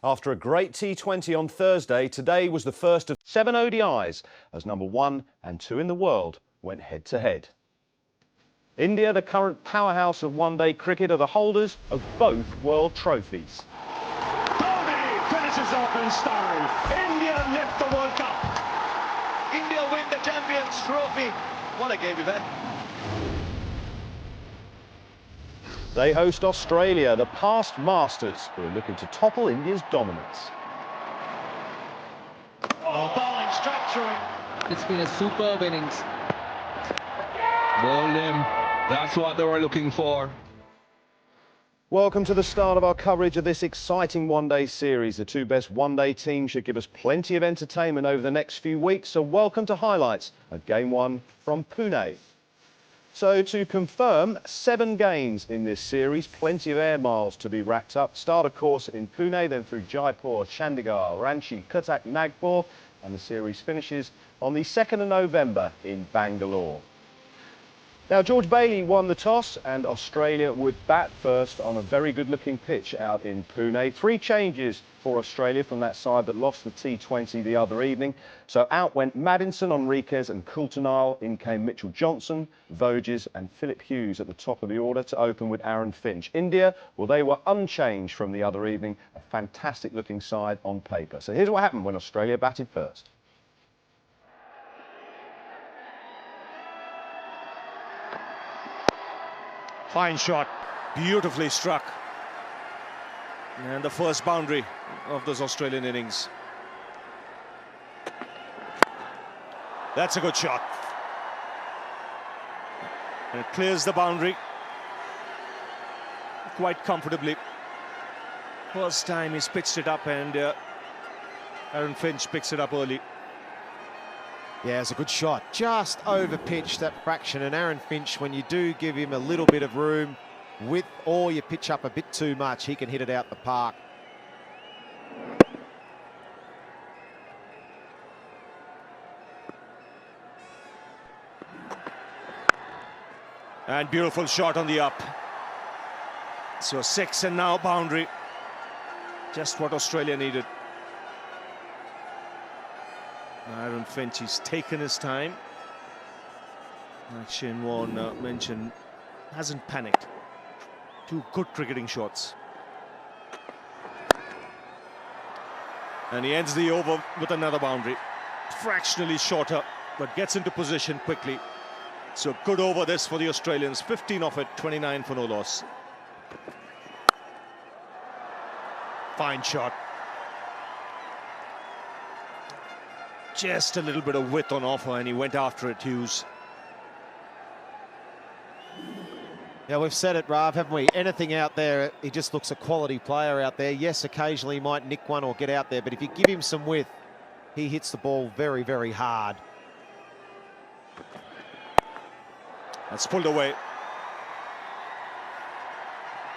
After a great T20 on Thursday, today was the first of 7 ODIs as number 1 and 2 in the world went head-to-head. India, the current powerhouse of one-day cricket, are the holders of both world trophies. Dhoni finishes off in style. India lift the World Cup. India win the Champions Trophy. What a game we've had. They host Australia, the past masters, who are looking to topple India's dominance. Oh, bowling straight through. It's been a superb innings. Bowled him. That's what they were looking for. Welcome to the start of our coverage of this exciting one-day series. The two best one-day teams should give us plenty of entertainment over the next few weeks, so welcome to highlights of Game 1 from Pune. So to confirm, 7 games in this series, plenty of air miles to be racked up. Start, of course, in Pune, then through Jaipur, Chandigarh, Ranchi, Cuttack, Nagpur, and the series finishes on the 2nd of November in Bangalore. Now, George Bailey won the toss and Australia would bat first on a very good-looking pitch out in Pune. 3 changes for Australia from that side that lost the T20 the other evening. So out went Maddinson, Enriquez and Coulter-Nile. In came Mitchell Johnson, Voges and Philip Hughes at the top of the order to open with Aaron Finch. India, well, they were unchanged from the other evening. A fantastic-looking side on paper. So here's what happened when Australia batted first. Fine shot, beautifully struck. And the first boundary of this Australian innings. That's a good shot. And it clears the boundary quite comfortably. First time he's pitched it up, and Aaron Finch picks it up early. Yeah, it's a good shot. Just over-pitched that fraction. And Aaron Finch, when you do give him a little bit of room with, or you pitch up a bit too much, he can hit it out the park. And beautiful shot on the up. So 6 and now boundary. Just what Australia needed. Aaron Finch, he's taken his time. Like Shane Warne mentioned, hasn't panicked. 2 good cricketing shots. And he ends the over with another boundary. Fractionally shorter, but gets into position quickly. So good over this for the Australians. 15 off it, 29 for no loss. Fine shot. Just a little bit of width on offer, and he went after it, Hughes. Yeah, we've said it, Rav, haven't we? Anything out there, he just looks a quality player out there. Yes, occasionally he might nick one or get out there, but if you give him some width, he hits the ball very, very hard. That's pulled away.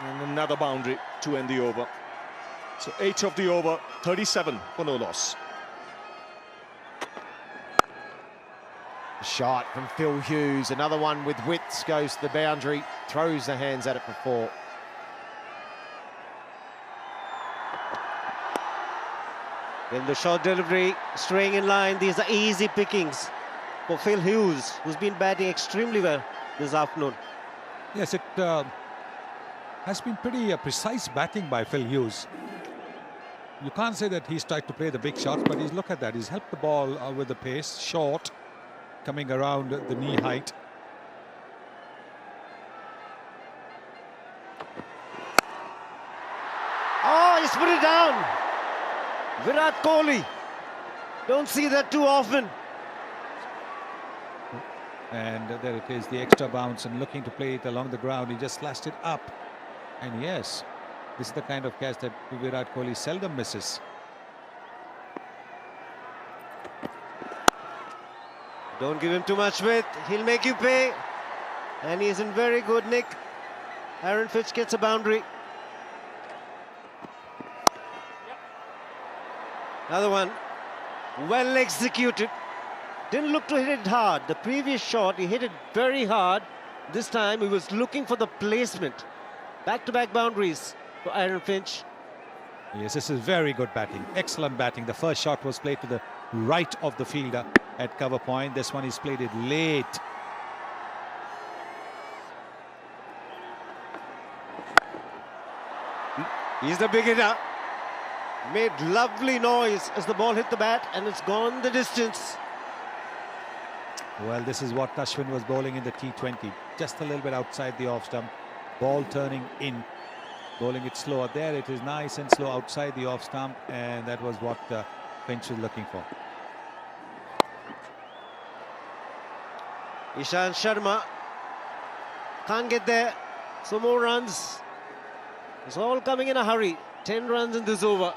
And another boundary to end the over. So 8 of the over, 37 for no loss. Shot from Phil Hughes. Another one with widths, goes to the boundary, throws the hands at it before. Then the short delivery, staying in line. These are easy pickings for Phil Hughes, who's been batting extremely well this afternoon. Yes, it has been pretty precise batting by Phil Hughes. You can't say that he's tried to play the big shots, but look at that. He's helped the ball with the pace, short, coming around the knee height. Oh, he's put it down. Virat Kohli. Don't see that too often. And there it is, the extra bounce, and looking to play it along the ground. He just slashed it up. And yes, this is the kind of catch that Virat Kohli seldom misses. Don't give him too much width. He'll make you pay. And he's in very good nick. Aaron Finch gets a boundary. Another one. Well executed. Didn't look to hit it hard. The previous shot, he hit it very hard. This time, he was looking for the placement. Back-to-back boundaries for Aaron Finch. Yes, this is very good batting. Excellent batting. The first shot was played to the right of the fielder at cover point. This one is played it late. He's the big hitter. Made lovely noise as the ball hit the bat, and it's gone the distance. Well, this is what Ashwin was bowling in the T20. Just a little bit outside the off stump. Ball turning in. Bowling it slower. There it is, nice and slow outside the off stump, and that was what Finch was looking for. Ishant Sharma can't get there. Some more runs. It's all coming in a hurry. 10 runs in this over.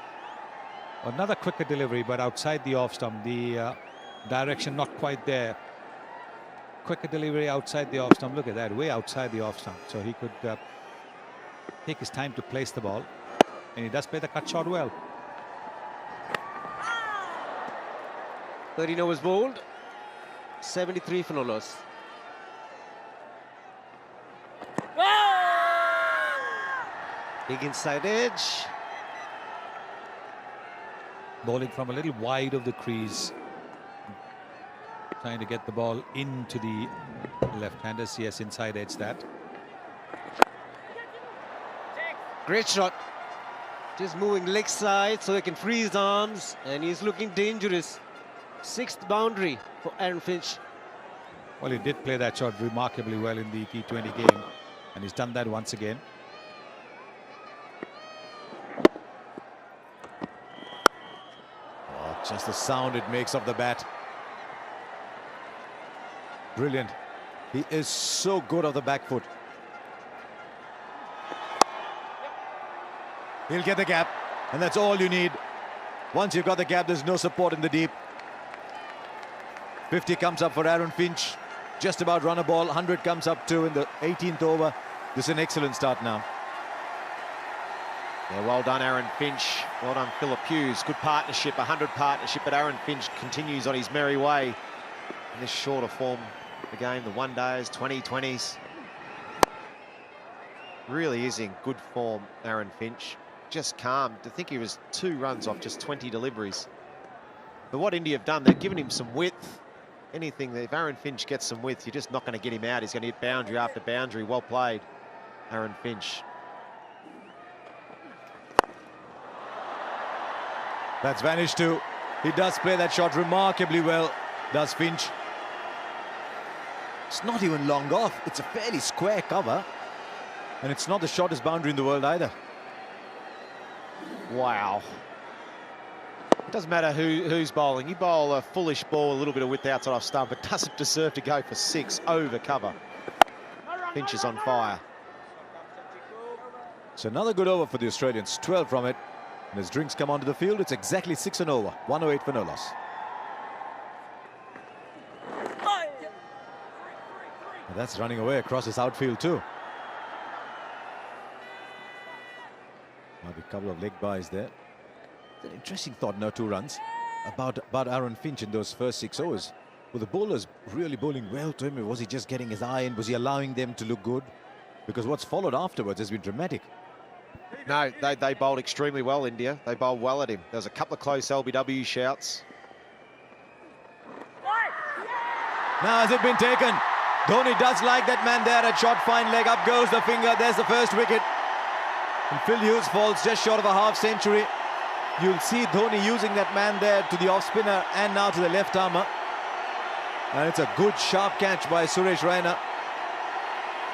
Another quicker delivery, but outside the off stump. The direction not quite there. Quicker delivery outside the off stump. Look at that, way outside the off stump. So he could take his time to place the ball, and he does play the cut shot well. 13 overs bowled. 73 for no loss. Big inside edge. Bowling from a little wide of the crease. Trying to get the ball into the left-handers. Yes, inside edge that. Great shot. Just moving leg side so he can free his arms, and he's looking dangerous. 6th boundary for Aaron Finch. Well, he did play that shot remarkably well in the T20 game, and he's done that once again. Oh, just the sound it makes of the bat. Brilliant. He is so good off the back foot. He'll get the gap, and that's all you need. Once you've got the gap, there's no support in the deep. 50 comes up for Aaron Finch. Just about run a ball. 100 comes up too in the 18th over. This is an excellent start now. Yeah, well done, Aaron Finch. Well done, Philip Hughes. Good partnership, 100 partnership, but Aaron Finch continues on his merry way in this shorter form of the game, the one days, 2020s. Really is in good form, Aaron Finch. Just calm. To think he was 2 runs off just 20 deliveries. But what India have done, they've given him some width. Anything that if Aaron Finch gets some width, you're just not going to get him out. He's going to hit boundary after boundary. Well played, Aaron Finch. That's vanished too. He does play that shot remarkably well, does Finch. It's not even long off. It's a fairly square cover. And it's not the shortest boundary in the world either. Wow. It doesn't matter who's bowling. You bowl a foolish ball, a little bit of width outside off stump, but doesn't deserve to go for 6 over cover. Finch is on fire. It's another good over for the Australians. 12 from it. And as drinks come onto the field, it's exactly 6 and over. 108 for no loss. And that's running away across his outfield too. Might be a couple of leg buys there. It's an interesting thought, now 2 runs, about Aaron Finch in those first 6 overs. Were the bowlers really bowling well to him, or was he just getting his eye in? Was he allowing them to look good? Because what's followed afterwards has been dramatic. No, they bowled extremely well, India. They bowled well at him. There was a couple of close LBW shouts. Now has it been taken? Dhoni does like that man there at short fine leg. Up goes the finger. There's the first wicket. And Phil Hughes falls just short of a half century. You'll see Dhoni using that man there to the off spinner and now to the left armour. And it's a good sharp catch by Suresh Raina.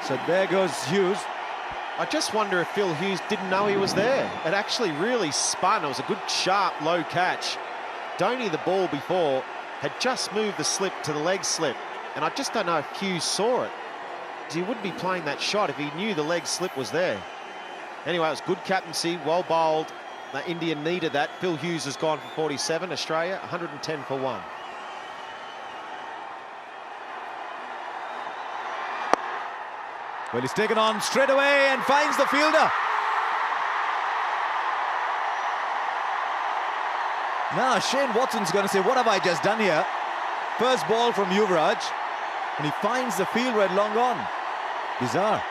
So there goes Hughes. I just wonder if Phil Hughes didn't know he was there. It actually really spun. It was a good, sharp, low catch. Dhoni, the ball before, had just moved the slip to the leg slip. And I just don't know if Hughes saw it. He wouldn't be playing that shot if he knew the leg slip was there. Anyway, it was good captaincy, well bowled. India needed that. Phil Hughes has gone for 47. Australia, 110 for 1. Well, he's taken on straight away and finds the fielder. Now Shane Watson's going to say, what have I just done here? First ball from Yuvraj, and he finds the fielder at long on. Bizarre.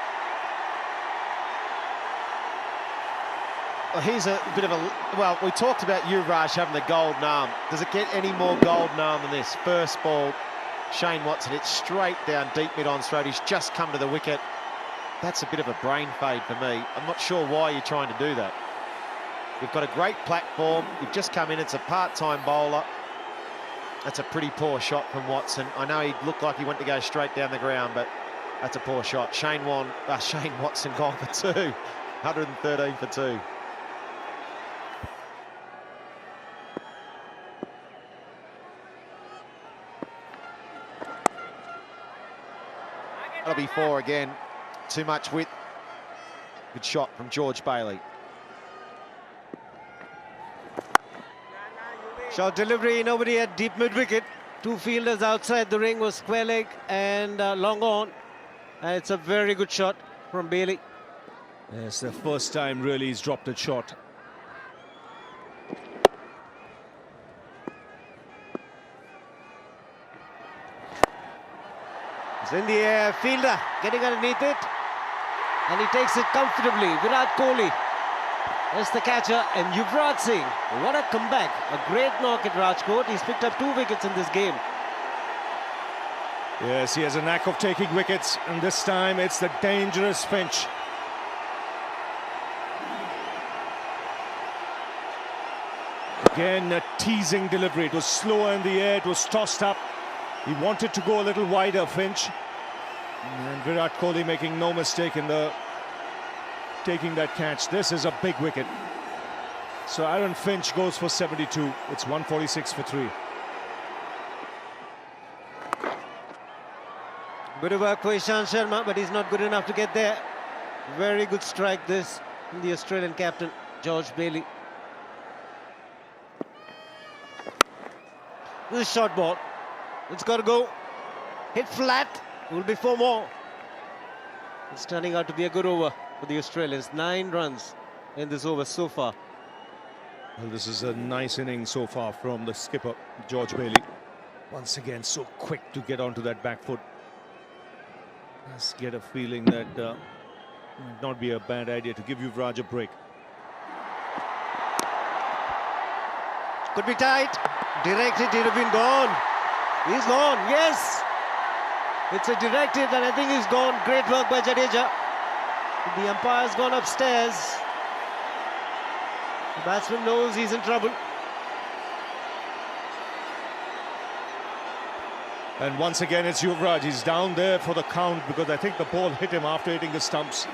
Well, he's a bit of a... Well, we talked about Yuvraj having the golden arm. Does it get any more golden arm than this? First ball, Shane Watson hits straight down deep mid-on straight. He's just come to the wicket. That's a bit of a brain fade for me. I'm not sure why you're trying to do that. You've got a great platform. You've just come in. It's a part-time bowler. That's a pretty poor shot from Watson. I know he looked like he went to go straight down the ground, but that's a poor shot. Shane Watson gone for 2. 113 for 2. That'll be 4 again. Too much width. Good shot from George Bailey. Short delivery, nobody at deep mid-wicket. 2 fielders outside the ring was square leg and long on. And it's a very good shot from Bailey. Yes, the first time really he's dropped a shot. It's in the air, fielder getting underneath it. And he takes it comfortably. Virat Kohli is the catcher, and Yuvraj Singh, what a comeback. A great knock at Rajkot. He's picked up 2 wickets in this game. Yes, he has a knack of taking wickets, and this time it's the dangerous Finch. Again, a teasing delivery. It was slower in the air, it was tossed up. He wanted to go a little wider, Finch. And Virat Kohli making no mistake in taking that catch. This is a big wicket. So Aaron Finch goes for 72. It's 146 for 3. Good work for Ishant Sharma, but he's not good enough to get there. Very good strike this from the Australian captain, George Bailey. This is short ball. It's got to go. Hit flat. Will be 4 more. It's turning out to be a good over for the Australians. 9 runs in this over so far. Well, this is a nice inning so far from the skipper, George Bailey. Once again, so quick to get onto that back foot. Just get a feeling that might not be a bad idea to give Yuvraj a break. Could be tight. Directed, he'd have been gone. He's gone, yes. It's a directive, and I think he's gone. Great work by Jadeja. The umpire's gone upstairs. The batsman knows he's in trouble. And once again, it's Yuvraj. He's down there for the count because I think the ball hit him after hitting the stumps.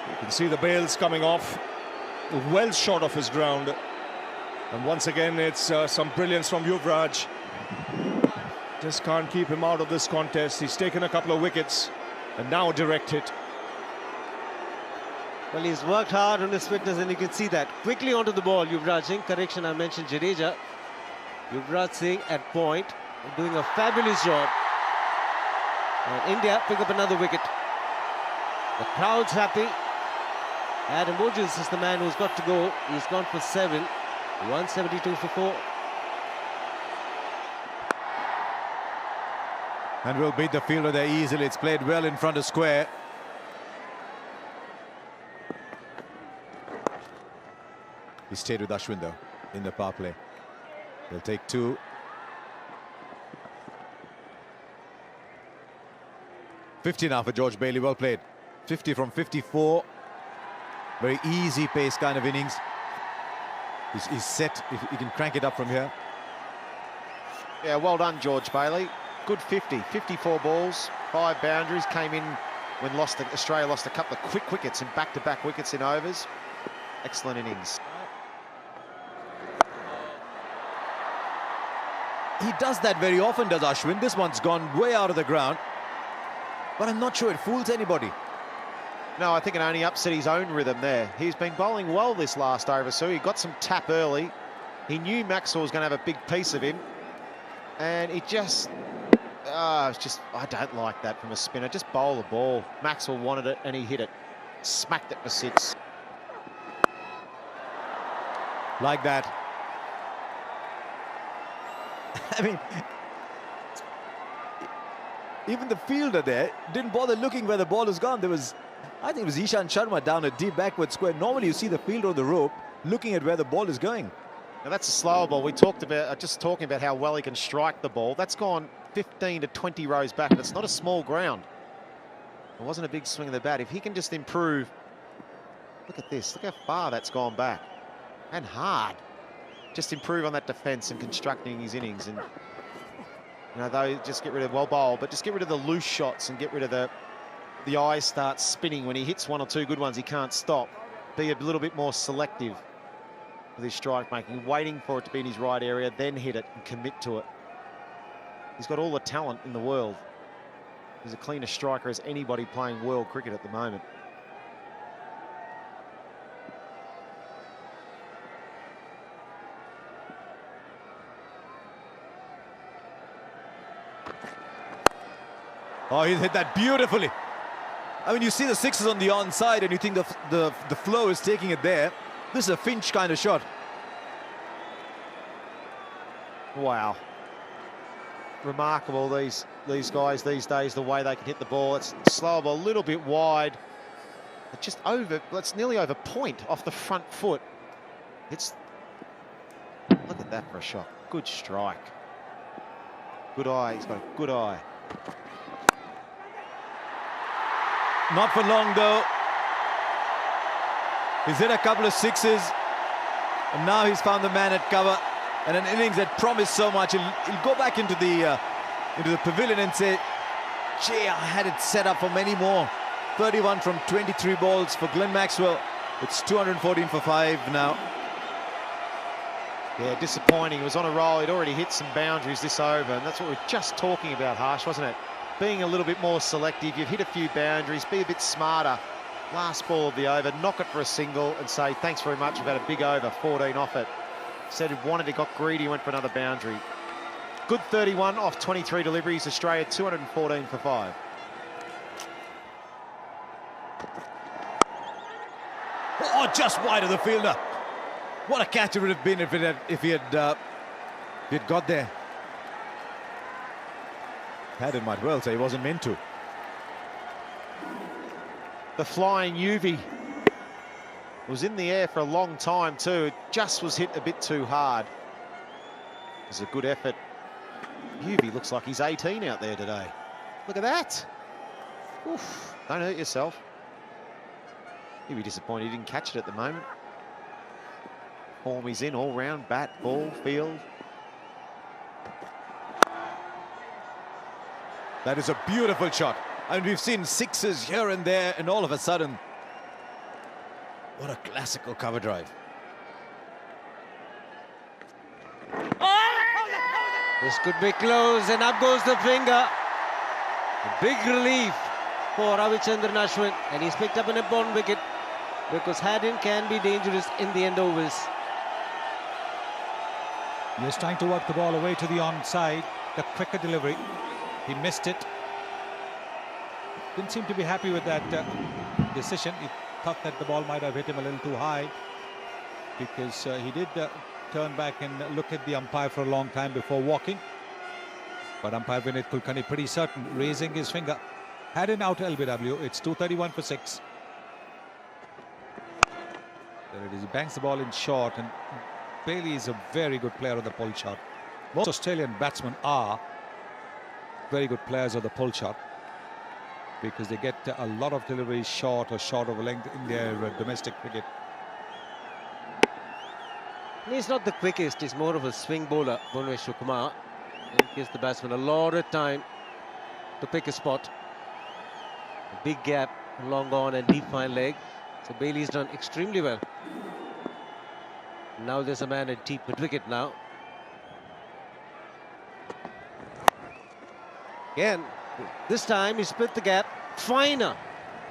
You can see the bails coming off. Well short of his ground. And once again, it's some brilliance from Yuvraj. Just can't keep him out of this contest. He's taken a couple of wickets and now a direct hit. Well, he's worked hard on his fitness, and you can see that. Quickly onto the ball, Yuvraj Singh. Correction, I mentioned Jadeja. Yuvraj Singh at point, doing a fabulous job. And India pick up another wicket. The crowd's happy. Adam Bojus is the man who's got to go. He's gone for 7. 172 for 4. And will beat the fielder there easily. It's played well in front of square. He stayed with Ashwin though in the power play. They'll take 2. $50 now for George Bailey. Well played. 50 from 54. Very easy pace kind of innings. He's set. If he can crank it up from here. Yeah, well done, George Bailey. Good 50. 54 balls, 5 boundaries. Came in when Australia lost a couple of quick wickets and back-to-back wickets in overs. Excellent innings. He does that very often, does Ashwin. This one's gone way out of the ground. But I'm not sure it fools anybody. No, I think it only upset his own rhythm there. He's been bowling well this last over, so he got some tap early. He knew Maxwell was going to have a big piece of him. And it just... it's just, I don't like that from a spinner. Just bowl the ball. Maxwell wanted it and he hit it. Smacked it for 6. Like that. I mean, even the fielder there didn't bother looking where the ball has gone. I think it was Ishant Sharma down a deep backward square. Normally you see the fielder on the rope looking at where the ball is going. Now that's a slower ball. We talked about, just talking about how well he can strike the ball. That's gone 15 to 20 rows back, and it's not a small ground. It wasn't a big swing of the bat. If he can just improve, look at this. Look how far that's gone back. And hard. Just improve on that defence and constructing his innings. And, you know, though, just get rid of, well bowled, but just get rid of the loose shots and get rid of the eyes start spinning. When he hits one or two good ones, he can't stop. Be a little bit more selective with his strike making, waiting for it to be in his right area, then hit it and commit to it. He's got all the talent in the world. He's a cleaner striker as anybody playing world cricket at the moment. Oh, he hit that beautifully. I mean, you see the sixes on the onside and you think the flow is taking it there. This is a Finch kind of shot. Wow. Remarkable, these guys these days, the way they can hit the ball. It's slow ball, a little bit wide. It's just over, it's nearly over point off the front foot. Look at that for a shot. Good strike. Good eye, he's got a good eye. Not for long though. He's hit a couple of sixes and now he's found the man at cover, and an innings that promised so much. He'll go back into the pavilion and say, gee, I had it set up for many more. 31 from 23 balls for Glenn Maxwell. It's 214 for 5 now. Yeah, disappointing. He was on a roll. He'd already hit some boundaries this over, and that's what we were just talking about, Harsh, wasn't it? Being a little bit more selective. You've hit a few boundaries. Be a bit smarter. Last ball of the over, knock it for a single and say, thanks very much, we've had a big over, 14 off it. Said he wanted, he got greedy, went for another boundary. Good 31 off 23 deliveries. Australia 214 for 5. Oh, just wide of the fielder. What a catch it would have been if he had got there. Haddon might well say he wasn't meant to. The flying UV was in the air for a long time too. It just was hit a bit too hard. It was a good effort. UV looks like he's 18 out there today. Look at that. Oof, don't hurt yourself. He'd be disappointed he didn't catch it at the moment. Form he's in, all round, bat, ball, field. That is a beautiful shot. And we've seen sixes here and there, and all of a sudden, what a classical cover drive. This could be close, and up goes the finger. A big relief for Ravichandran Ashwin, and he's picked up an important wicket because Haddon can be dangerous in the end overs. He was trying to work the ball away to the onside, the quicker delivery. He missed it. Didn't seem to be happy with that decision. He thought that the ball might have hit him a little too high, because he did turn back and look at the umpire for a long time before walking. But umpire Vinit Kulkarni pretty certain, raising his finger. Haddon out LBW. It's 231 for 6. There it is. He bangs the ball in short, and Bailey is a very good player of the pull shot. Most Australian batsmen are very good players of the pull shot, because they get a lot of deliveries short or short of length in their domestic cricket. He's not the quickest, he's more of a swing bowler, Bhuvneshwar Kumar. He gives the batsman a lot of time to pick a spot. A big gap, long on and deep fine leg. So Bailey's done extremely well. Now there's a man at deep mid-wicket now. Again, this time he split the gap. Finer.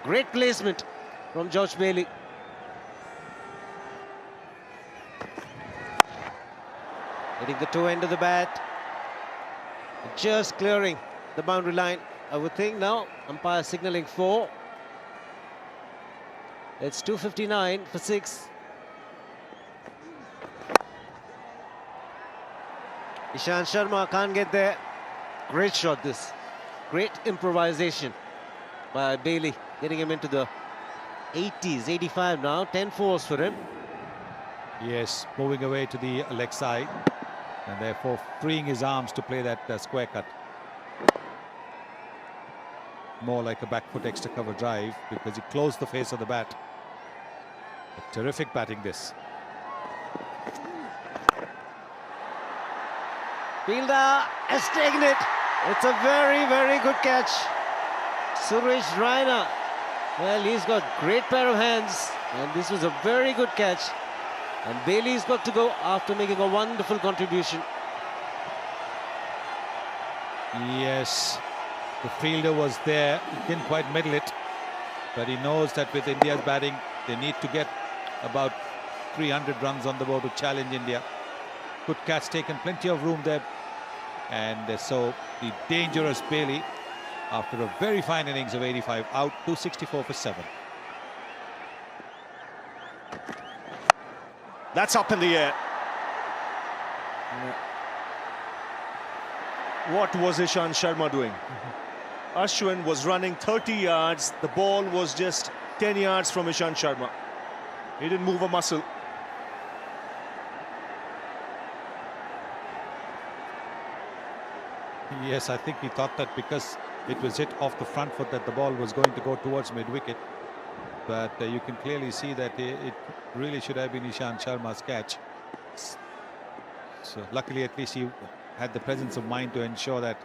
Great placement from George Bailey. Hitting the toe end of the bat. Just clearing the boundary line. I would think now, umpire signalling 4. It's 259 for 6. Ishant Sharma can't get there. Great shot this. Great improvisation by Bailey, getting him into the 80s, 85 now, 10 fours for him. Yes, moving away to the leg side and therefore freeing his arms to play that square cut. More like a back foot extra cover drive because he closed the face of the bat. A terrific batting this. Fielder has taken it. It's a very, very good catch. Suresh Raina. Well, he's got great pair of hands and this was a very good catch. And Bailey's got to go after making a wonderful contribution. Yes, the fielder was there. He didn't quite middle it, but he knows that with India's batting, they need to get about 300 runs on the board to challenge India. Good catch taken, plenty of room there. And so the dangerous Bailey, after a very fine innings of 85, out 264 for 7. That's up in the air. What was Ishant Sharma doing? Ashwin was running 30 yards. The ball was just 10 yards from Ishant Sharma. He didn't move a muscle. Yes, I think he thought that because it was hit off the front foot that the ball was going to go towards mid-wicket. But you can clearly see that it really should have been Ishant Sharma's catch. So luckily at least he had the presence of mind to ensure that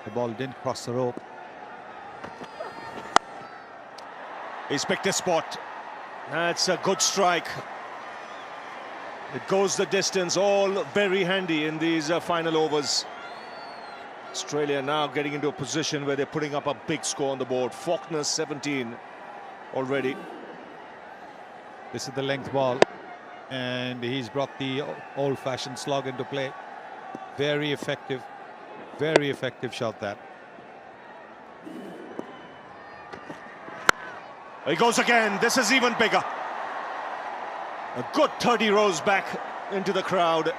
the ball didn't cross the rope. He's picked a spot. That's a good strike. It goes the distance, all very handy in these final overs. Australia now getting into a position where they're putting up a big score on the board. Faulkner 17 already. This is the length ball and he's brought the old-fashioned slog into play. Very effective shot that. He goes again. This is even bigger. A good 30 rows back into the crowd.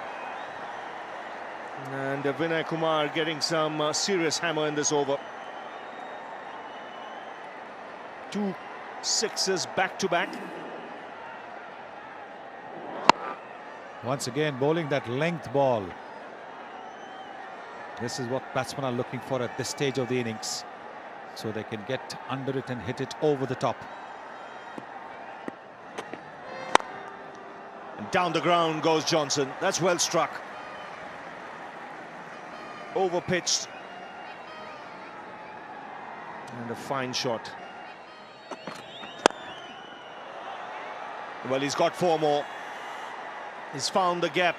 And Vinay Kumar getting some serious hammer in this over. 2 sixes back to back. Once again bowling that length ball. This is what batsmen are looking for at this stage of the innings, so they can get under it and hit it over the top. And down the ground goes Johnson. That's well struck. Over pitched. And a fine shot. Well, he's got 4 more. He's found the gap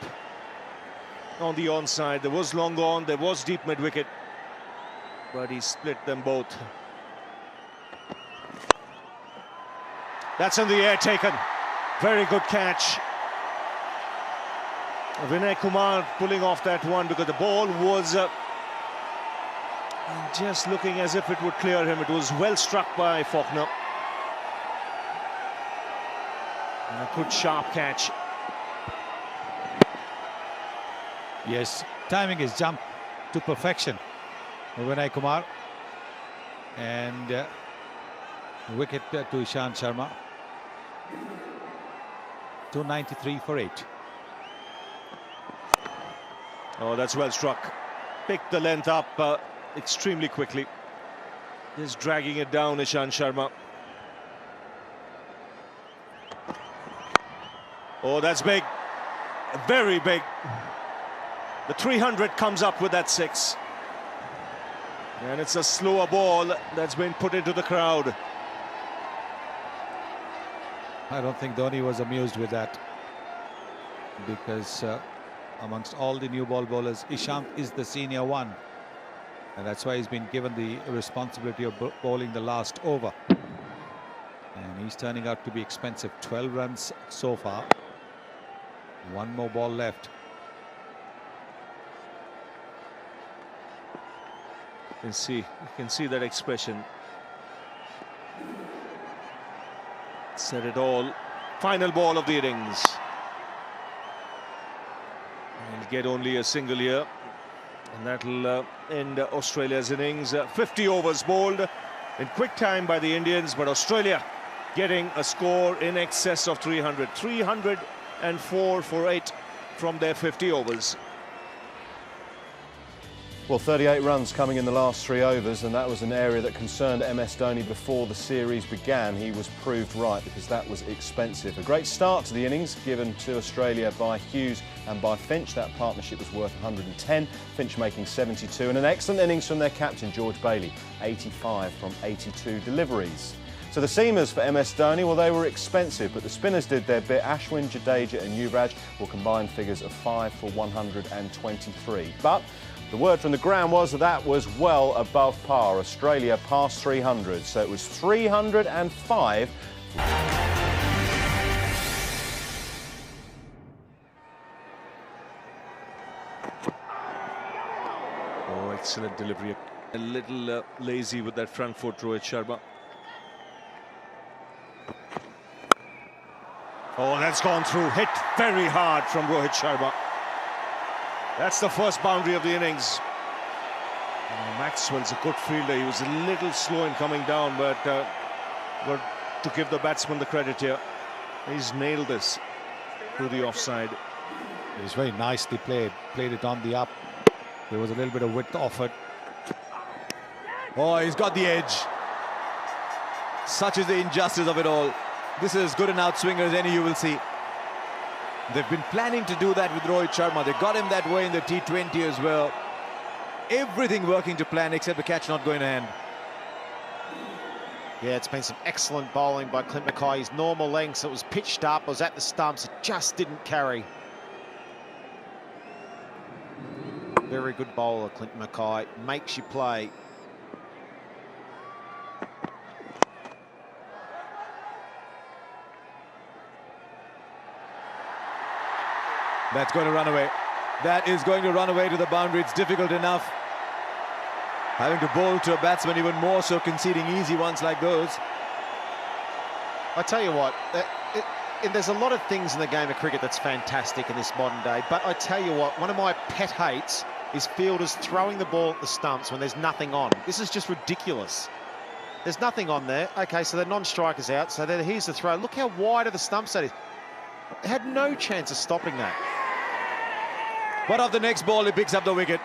on the onside. There was long on, there was deep mid-wicket, but he split them both. That's in the air taken. Very good catch. Vinay Kumar pulling off that one because the ball was just looking as if it would clear him. It was well struck by Faulkner. And a good sharp catch. Yes, timing is jumped to perfection. Vinay Kumar and wicket to Ishant Sharma. 293 for 8. Oh, that's well struck. Picked the length up extremely quickly. Just dragging it down, Ishant Sharma. Oh, that's big. Very big. The 300 comes up with that 6. And it's a slower ball that's been put into the crowd. I don't think Dhoni was amused with that, because amongst all the new ball bowlers, Ishant is the senior one, and that's why he's been given the responsibility of bowling the last over. And he's turning out to be expensive. 12 runs so far. 1 more ball left. You can see that expression. Said it all. Final ball of the innings. He'll get only a single here. And that'll end Australia's innings. 50 overs bowled in quick time by the Indians, but Australia getting a score in excess of 300. 304 for 8 from their 50 overs. Well, 38 runs coming in the last 3 overs, and that was an area that concerned MS Dhoni before the series began. He was proved right because that was expensive. A great start to the innings given to Australia by Hughes and by Finch. That partnership was worth 110, Finch making 72, and an excellent innings from their captain, George Bailey, 85 from 82 deliveries. So the seamers for MS Dhoni, well, they were expensive, but the spinners did their bit. Ashwin, Jadeja and Yuvraj will combine figures of 5 for 123. But the word from the ground was that was well above par. Australia passed 300, so it was 305. Oh, excellent delivery. A little lazy with that front foot, Rohit Sharma. Oh, that's gone through. Hit very hard from Rohit Sharma. That's the first boundary of the innings. Maxwell's a good fielder. He was a little slow in coming down, but to give the batsman the credit here, he's nailed this to the offside. It was very nicely played. Played it on the up. There was a little bit of width offered. Oh, he's got the edge. Such is the injustice of it all. This is as good an outswinger as any you will see. They've been planning to do that with Rohit Sharma. They got him that way in the T20 as well. Everything working to plan except the catch not going to hand. Yeah, it's been some excellent bowling by Clint Mackay. His normal lengths, it was pitched up, it was at the stumps, it just didn't carry. Very good bowler, Clint Mackay. Makes you play. That's going to run away. That is going to run away to the boundary. It's difficult enough. Having to bowl to a batsman, even more so conceding easy ones like those. I tell you what, there's a lot of things in the game of cricket that's fantastic in this modern day, but I tell you what, one of my pet hates is fielders throwing the ball at the stumps when there's nothing on. This is just ridiculous. There's nothing on there. Okay, so the non-striker's out, so then here's the throw. Look how wide of the stumps that is. They had no chance of stopping that. But off the next ball, he picks up the wicket.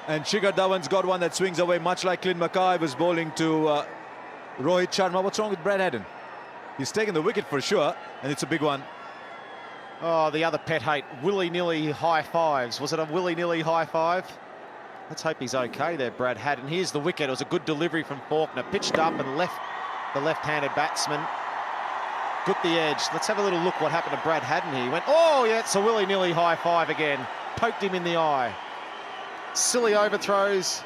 And Shikhar Dhawan's got one that swings away, much like Clint Mackay was bowling to Rohit Sharma. What's wrong with Brad Haddon? He's taken the wicket for sure, and it's a big one. Oh, the other pet hate, willy-nilly high fives. Was it a willy-nilly high five? Let's hope he's okay there, Brad Haddon. Here's the wicket. It was a good delivery from Faulkner. Pitched up and left the left-handed batsman. Got the edge. Let's have a little look what happened to Brad Haddon here. He went, oh, yeah, it's a willy-nilly high five again. Poked him in the eye. Silly overthrows,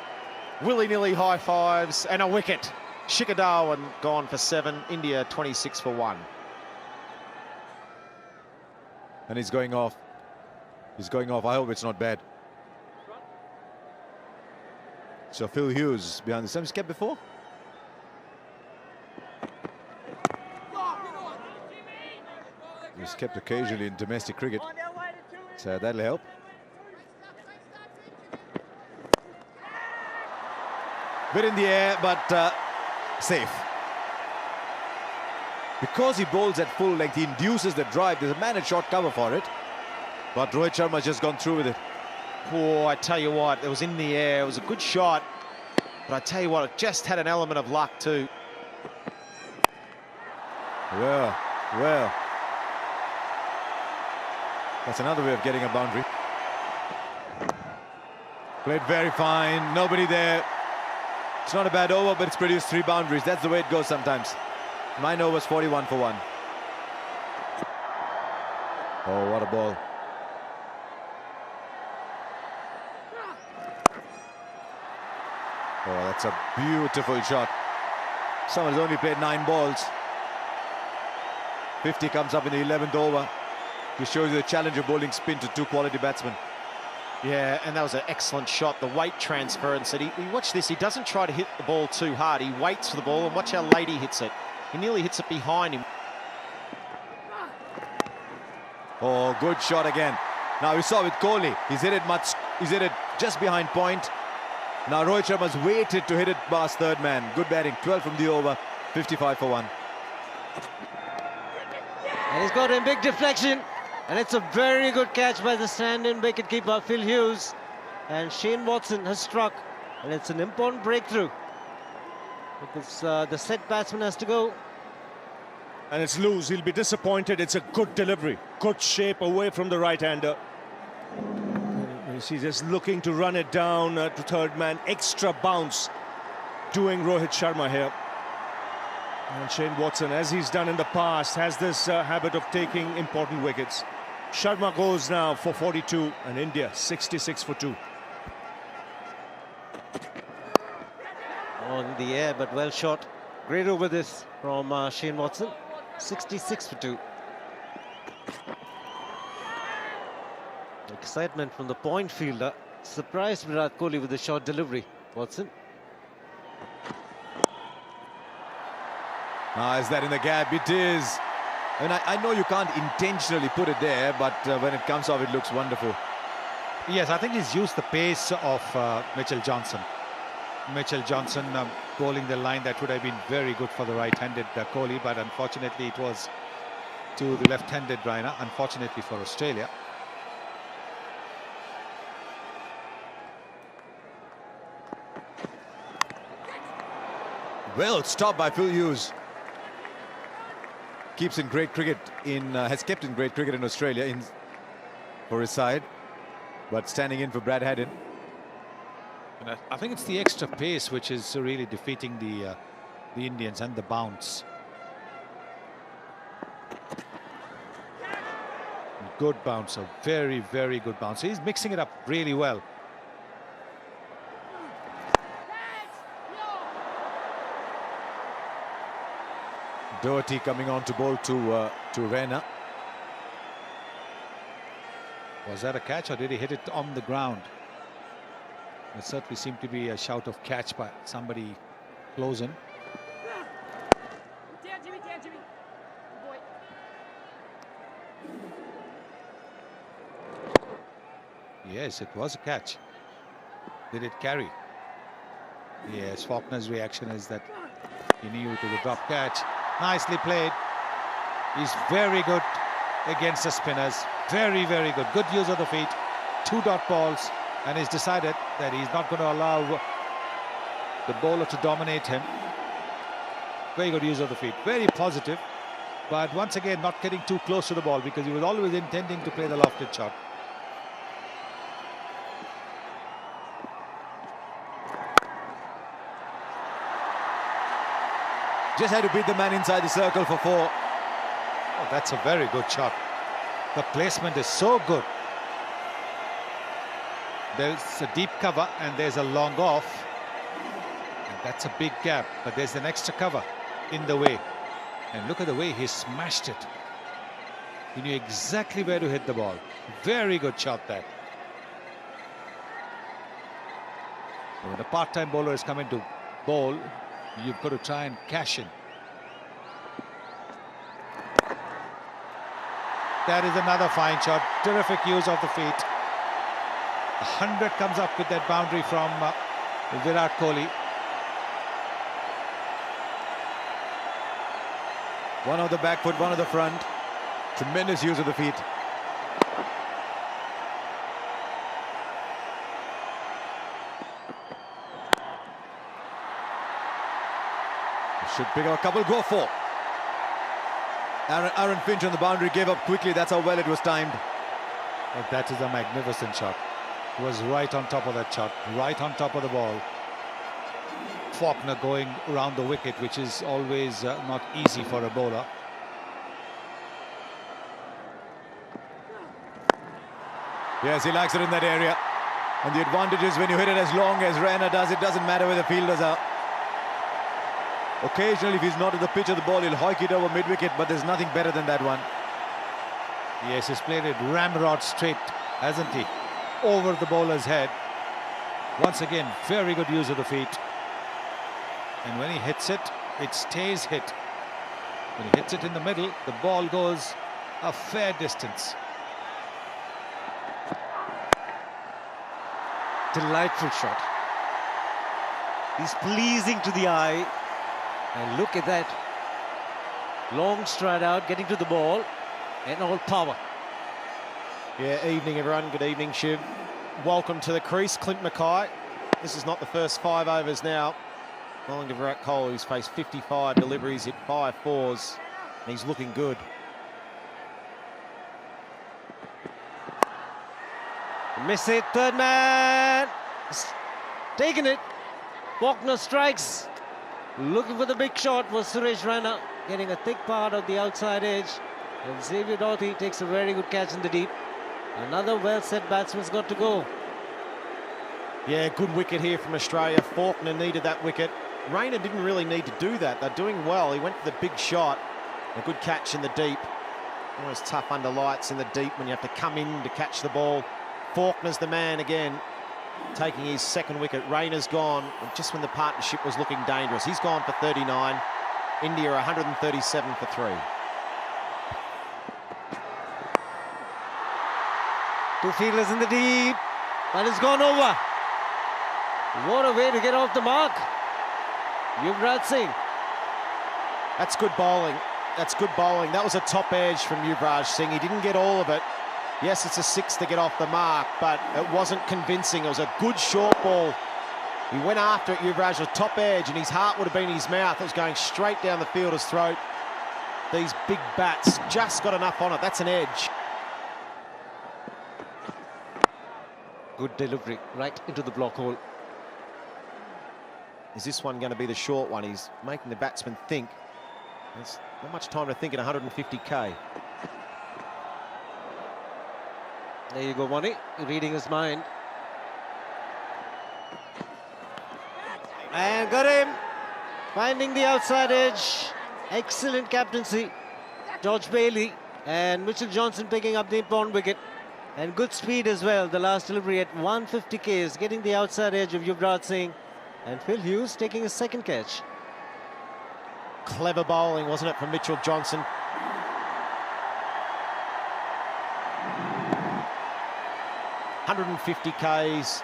willy-nilly high fives, and a wicket. Shikhar Dhawan gone for 7. India 26 for 1. And he's going off. He's going off. I hope it's not bad. So Phil Hughes behind the stumps. He's kept before. He's kept occasionally in domestic cricket, so that'll help. Bit in the air, but safe. Because he bowls at full length, he induces the drive. There's a man at short cover for it, but Rohit Sharma's just gone through with it. Oh, I tell you what, it was in the air. It was a good shot, but I tell you what, it just had an element of luck too. Well. That's another way of getting a boundary. Played very fine, nobody there. It's not a bad over, but it's produced 3 boundaries. That's the way it goes sometimes. 9 overs, 41 for 1. Oh, what a ball. Oh, that's a beautiful shot. Someone's only played 9 balls. 50 comes up in the 11th over. He shows you the challenge of bowling spin to 2 quality batsmen. Yeah, and that was an excellent shot. The weight transfer, and said, watch this, he doesn't try to hit the ball too hard. He waits for the ball, and watch how late he hits it. He nearly hits it behind him. Oh, good shot again. Now we saw with Kohli, he's hit it just behind point. Now Rohit Sharma's waited to hit it past third man. Good batting, 12 from the over, 55 for 1. And he's got a big deflection. And it's a very good catch by the stand-in wicketkeeper, Phil Hughes. And Shane Watson has struck. And it's an important breakthrough. Because the set batsman has to go. And it's loose. He'll be disappointed. It's a good delivery. Good shape away from the right-hander. You see, just looking to run it down to third man. Extra bounce doing Rohit Sharma here. And Shane Watson, as he's done in the past, has this habit of taking important wickets. Sharma goes now for 42 and India 66 for 2. On the air, but well shot. Great over this from Shane Watson. 66 for 2. Excitement from the point fielder. Surprised Virat Kohli with the short delivery. Watson. Is that in the gap? It is. And I know you can't intentionally put it there, but when it comes off, it looks wonderful. Yes, I think he's used the pace of Mitchell Johnson. Mitchell Johnson bowling the line that would have been very good for the right-handed Kohli, but unfortunately it was to the left-handed Raina, unfortunately for Australia. Well stopped by Phil Hughes. Keeps in great cricket has kept in great cricket in Australia for his side, but standing in for Brad Haddin. And I think it's the extra pace which is really defeating the Indians, and the bounce. Good bounce, a very, very good bounce. He's mixing it up really well. Doherty coming on to bowl to Raina. Was that a catch or did he hit it on the ground? It certainly seemed to be a shout of catch by somebody close in. Yes, it was a catch. Did it carry? Yes, Faulkner's reaction is that he knew it was a drop catch. Nicely played. He's very good against the spinners. Very, very good. Good use of the feet. 2 dot balls. And he's decided that he's not going to allow the bowler to dominate him. Very good use of the feet. Very positive. But once again, not getting too close to the ball because he was always intending to play the lofted shot. Just had to beat the man inside the circle for 4. Oh, that's a very good shot. The placement is so good. There's a deep cover and there's a long off. And that's a big gap, but there's an extra cover in the way. And look at the way he smashed it. He knew exactly where to hit the ball. Very good shot there. When a part-time bowler is coming to bowl, you've got to try and cash in. That is another fine shot. Terrific use of the feet. 100 comes up with that boundary from Virat Kohli. One on the back foot, one on the front. Tremendous use of the feet. Should pick up a couple, go for. Aaron Finch on the boundary, gave up quickly. That's how well it was timed. But that is a magnificent shot. He was right on top of that shot, right on top of the ball. Faulkner going around the wicket, which is always not easy for a bowler. Yes, he likes it in that area. And the advantage is when you hit it as long as Raina does, it doesn't matter where the fielders are. Occasionally, if he's not at the pitch of the ball, he'll hoik it over mid-wicket, but there's nothing better than that one. Yes, he's played it ramrod straight, hasn't he? Over the bowler's head. Once again, very good use of the feet. And when he hits it, it stays hit. When he hits it in the middle, the ball goes a fair distance. Delightful shot. He's pleasing to the eye. And look at that. Long stride out, getting to the ball. And all power. Yeah, evening everyone. Good evening, Shiv. Welcome to the crease, Clint Mackay. This is not the first 5 overs now. Bowling to Virat Kohli, who's faced 55 deliveries, hit 5 fours. And he's looking good. Miss it, third man. Taking it. Faulkner strikes. Looking for the big shot was Suresh Raina. Getting a thick part of the outside edge. And Xavier Doughty takes a very good catch in the deep. Another well-set batsman's got to go. Yeah, good wicket here from Australia. Faulkner needed that wicket. Raina didn't really need to do that. They're doing well. He went for the big shot. A good catch in the deep. Always tough under lights in the deep when you have to come in to catch the ball. Faulkner's the man again, taking his second wicket. Raina's gone just when the partnership was looking dangerous. He's gone for 39. India 137 for 3. Two fielders in the deep. That has gone over. What a way to get off the mark. Yuvraj Singh. That's good bowling. That's good bowling. That was a top edge from Yuvraj Singh. He didn't get all of it. Yes, it's a 6 to get off the mark, but it wasn't convincing. It was a good short ball. He went after it, Yuvraj, with top edge, and his heart would have been in his mouth. It was going straight down the fielder's throat. These big bats just got enough on it. That's an edge. Good delivery right into the block hole. Is this one going to be the short one? He's making the batsman think. There's not much time to think at 150k. There you go, Money. Reading his mind. And got him. Finding the outside edge. Excellent captaincy. George Bailey and Mitchell Johnson picking up the important wicket. And good speed as well. The last delivery at 150 k's, getting the outside edge of Yuvraj Singh. And Phil Hughes taking his second catch. Clever bowling, wasn't it, from Mitchell Johnson? (150 k's),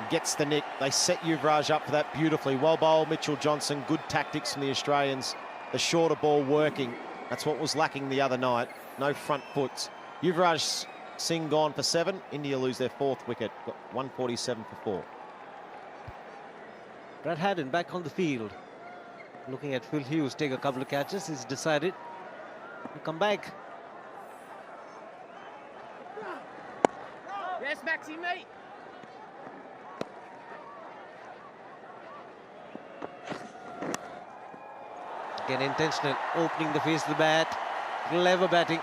gets the nick. They set Yuvraj up for that beautifully. Well bowled, Mitchell Johnson. Good tactics from the Australians. The shorter ball working. That's what was lacking the other night. No front foots. Yuvraj Singh gone for 7. India lose their 4th wicket. Got 147 for 4. Brad Haddon back on the field. Looking at Phil Hughes take a couple of catches. He's decided to come back. Yes, Maxie, mate. Again, intentional. Opening the face of the bat. Clever batting.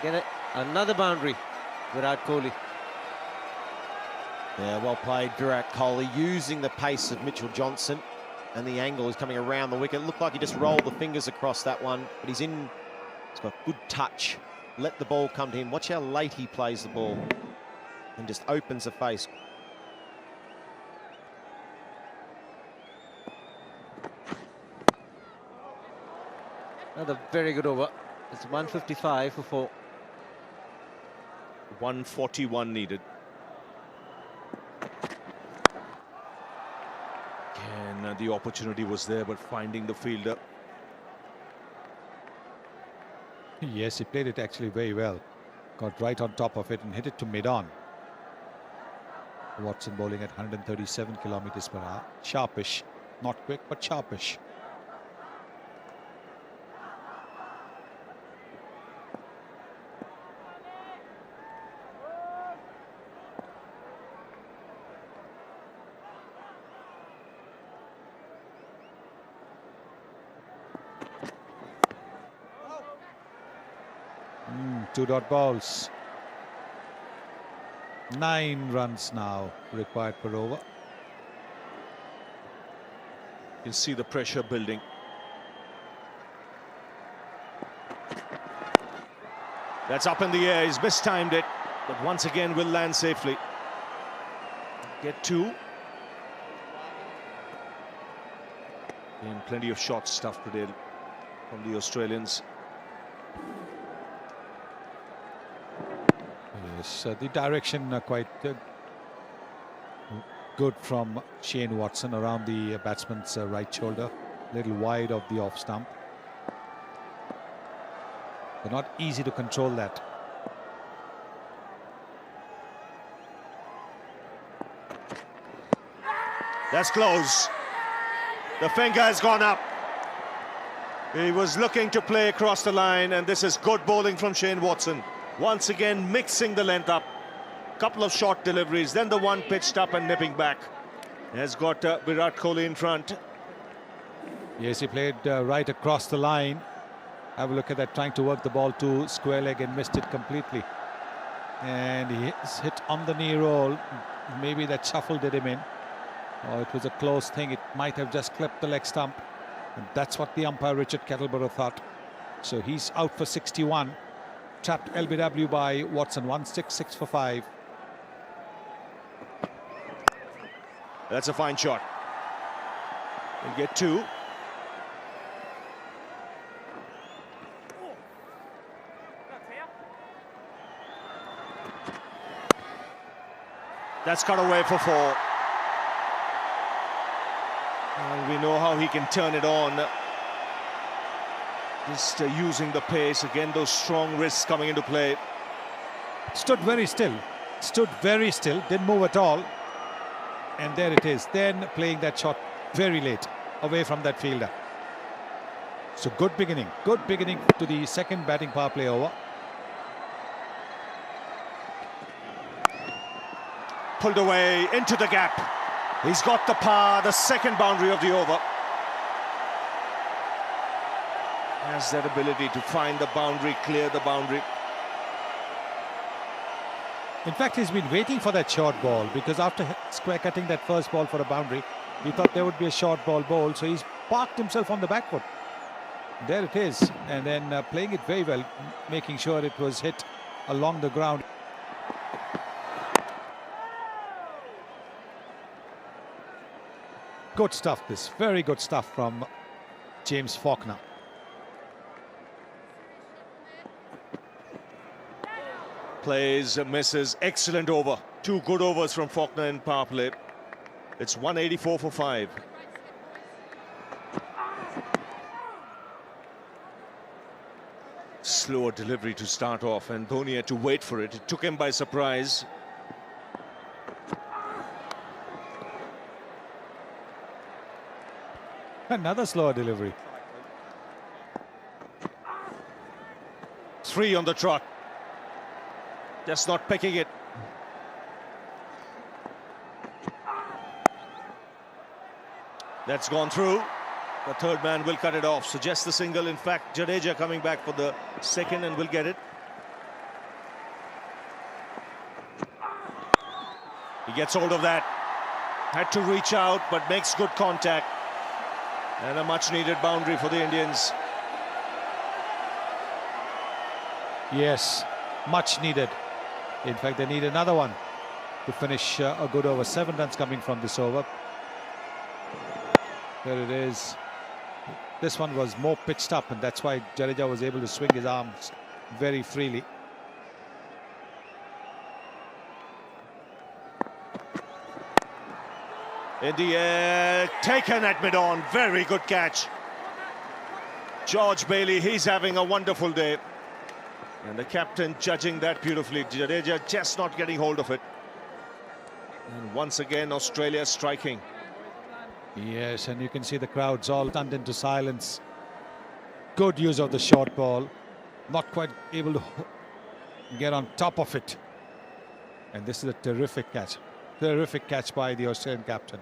Get it. Another boundary. Virat Kohli. Yeah, well played, Virat Kohli, using the pace of Mitchell Johnson, and the angle is coming around the wicket. It looked like he just rolled the fingers across that one, but he's got good touch. Let the ball come to him. Watch how late he plays the ball and just opens the face. Another very good over. It's 155 for 4. 141 needed. And the opportunity was there, but finding the fielder. Yes, he played it actually very well. Got right on top of it and hit it to mid-on. Watson bowling at 137 kilometers per hour. Sharpish. Not quick, but sharpish. Two dot balls. 9 runs now required per over. You see the pressure building. That's up in the air. He's mistimed it, but once again will land safely. Get 2. And plenty of short stuff today from the Australians. Yes, the direction quite Good from Shane Watson around the batsman's right shoulder, a little wide of the off stump. But not easy to control that. That's close. The finger has gone up. He was looking to play across the line, and this is good bowling from Shane Watson. Once again, mixing the length up. Couple of short deliveries, then the one pitched up and nipping back. Has got Virat Kohli in front. Yes, he played right across the line. Have a look at that, trying to work the ball to square leg and missed it completely. And he hit on the knee roll. Maybe that shuffle did him in. Oh, it was a close thing. It might have just clipped the leg stump. And that's what the umpire, Richard Kettleborough, thought. So he's out for 61. Trapped LBW by Watson. 1-6 for 5. That's a fine shot. He'll get 2. That's cut away for 4. And we know how he can turn it on. Just using the pace. Again, those strong wrists coming into play. Stood very still. Stood very still. Didn't move at all. And there it is. Then playing that shot very late, away from that fielder. So good beginning. Good beginning to the second batting power play over. Pulled away into the gap. He's got the power, the second boundary of the over. Has that ability to find the boundary, clear the boundary. In fact, he's been waiting for that short ball, because after square cutting that first ball for a boundary, he thought there would be a short ball bowl, so he's parked himself on the back foot. There it is, and then playing it very well, making sure it was hit along the ground. Good stuff, this. Very good stuff from James Faulkner. Plays, misses, excellent over. 2 good overs from Faulkner in power play. It's 184 for 5. Slower delivery to start off, and Dhoni had to wait for it. It took him by surprise. Another slower delivery. 3 on the trot. Just not picking it. That's gone through. The third man will cut it off. So just the single. In fact, Jadeja coming back for the second and will get it. He gets hold of that. Had to reach out, but makes good contact. And a much needed boundary for the Indians. Yes, much needed. In fact, they need another one to finish a good over. 7 runs coming from this over. There it is. This one was more pitched up, and that's why Jadeja was able to swing his arms very freely. In the air, taken at mid-on. Very good catch. George Bailey, he's having a wonderful day. And the captain judging that beautifully. Jadeja just not getting hold of it. And once again, Australia striking. Yes, and you can see the crowds all stunned into silence. Good use of the short ball. Not quite able to get on top of it. And this is a terrific catch. Terrific catch by the Australian captain.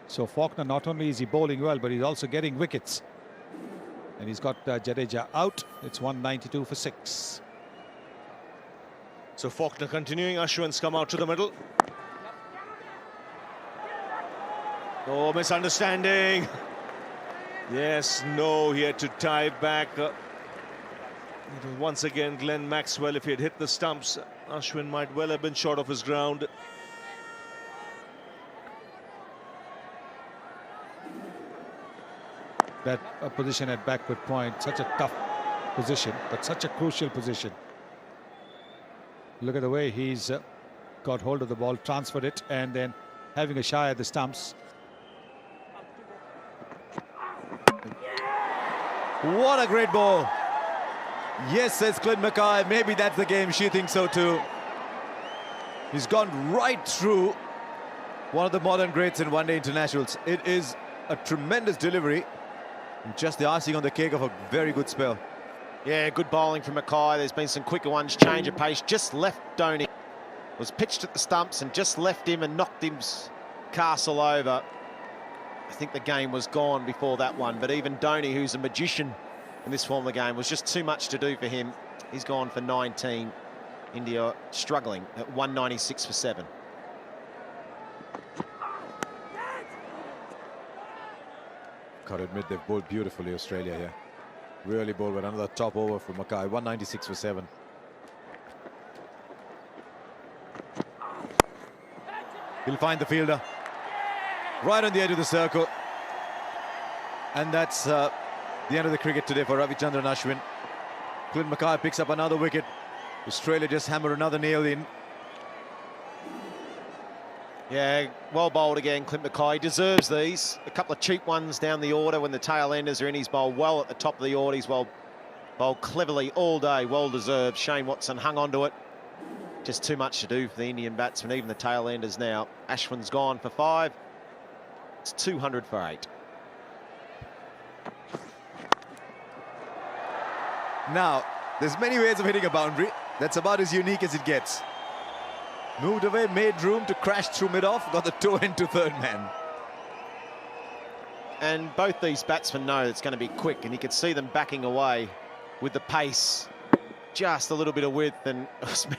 So Faulkner, not only is he bowling well, but he's also getting wickets. And he's got Jadeja out. It's 192 for 6. So Faulkner continuing. Ashwin's come out to the middle. Oh, misunderstanding. Yes, no, he had to tie back. Once again, Glenn Maxwell, if he had hit the stumps, Ashwin might well have been short of his ground. That position at backward point, such a tough position, but such a crucial position. Look at the way he's got hold of the ball, transferred it, and then having a shy at the stumps. What a great ball. Yes, says Clint Mackay. Maybe that's the game. She thinks so too. He's gone right through one of the modern greats in one-day internationals. It is a tremendous delivery. And just the icing on the cake of a very good spell. Yeah, good bowling from Mackay. There's been some quicker ones, change of pace. Just left Dhoni. Was pitched at the stumps and just left him and knocked his castle over. I think the game was gone before that one, but even Dhoni, who's a magician in this form of the game, was just too much to do for him. He's gone for 19. India struggling at 196 for 7. Got to admit, they've bowled beautifully, Australia here. Really bowled with another top over for Mackay, 196 for 7. He'll find the fielder. Right on the edge of the circle. And that's the end of the cricket today for Ravichandran Ashwin. Clint Mackay picks up another wicket. Australia just hammer another nail in. Yeah, well bowled again, Clint Mackay. He deserves these. A couple of cheap ones down the order when the tail enders are in. He's bowled well at the top of the order. He's bowled cleverly all day. Well deserved. Shane Watson hung on to it. Just too much to do for the Indian batsmen, even the tail enders now. Ashwin's gone for 5. It's 200 for 8. Now, there's many ways of hitting a boundary. That's about as unique as it gets. Moved away, made room to crash through mid-off, got the toe into third man. And both these batsmen know it's going to be quick, and you could see them backing away with the pace. Just a little bit of width, and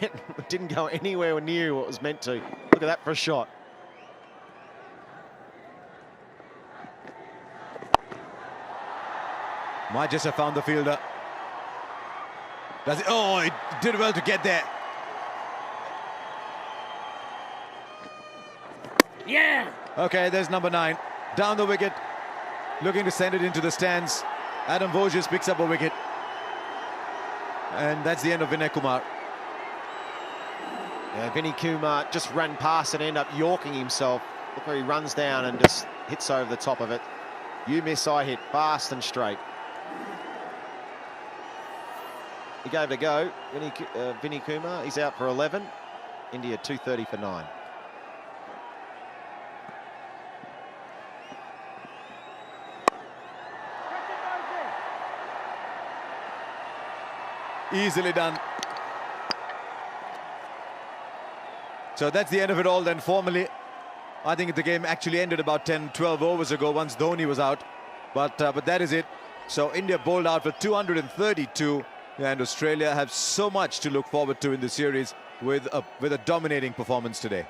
it didn't go anywhere near what it was meant to. Look at that for a shot. Might just have found the fielder. Does it? Oh, he did well to get there. Yeah! Okay, there's number 9. Down the wicket, looking to send it into the stands. Adam Voges picks up a wicket. And that's the end of Vinay Kumar. Yeah, Vinny Kumar just ran past and ended up yorking himself. Look where he runs down and just hits over the top of it. You miss, I hit, fast and straight. He gave it a go. Vinny Kumar, he's out for 11. India 230 for 9. Easily done. So that's the end of it all then formally. I think the game actually ended about 10-12 overs ago once Dhoni was out. But that is it. So India bowled out for 232. And Australia have so much to look forward to in the series with a dominating performance today.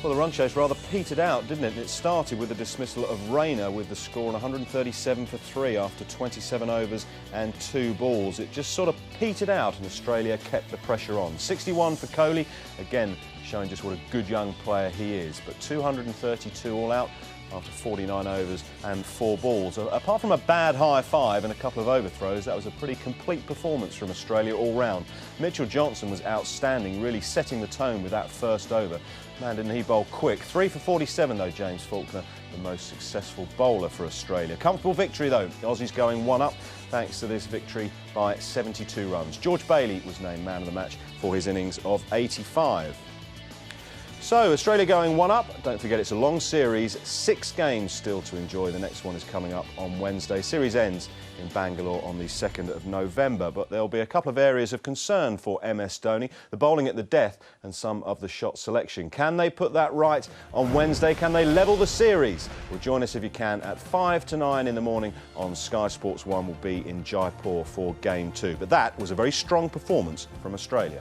Well, the run chase rather petered out, didn't it? It started with the dismissal of Rayner with the score on 137 for 3 after 27 overs and 2 balls. It just sort of petered out and Australia kept the pressure on. 61 for Kohli, again showing just what a good young player he is. But 232 all out after 49 overs and 4 balls. Apart from a bad high 5 and a couple of overthrows, that was a pretty complete performance from Australia all round. Mitchell Johnson was outstanding, really setting the tone with that first over. Man, didn't he bowl quick. 3 for 47 though, James Faulkner, the most successful bowler for Australia. Comfortable victory though, the Aussies going 1 up thanks to this victory by 72 runs. George Bailey was named man of the match for his innings of 85. So, Australia going 1 up. Don't forget it's a long series, 6 games still to enjoy. The next one is coming up on Wednesday. Series ends in Bangalore on the 2nd of November. But there'll be a couple of areas of concern for MS Dhoni. The bowling at the death and some of the shot selection. Can they put that right on Wednesday? Can they level the series? Well, join us if you can at 5 to 9 in the morning on Sky Sports 1. Will be in Jaipur for Game 2. But that was a very strong performance from Australia.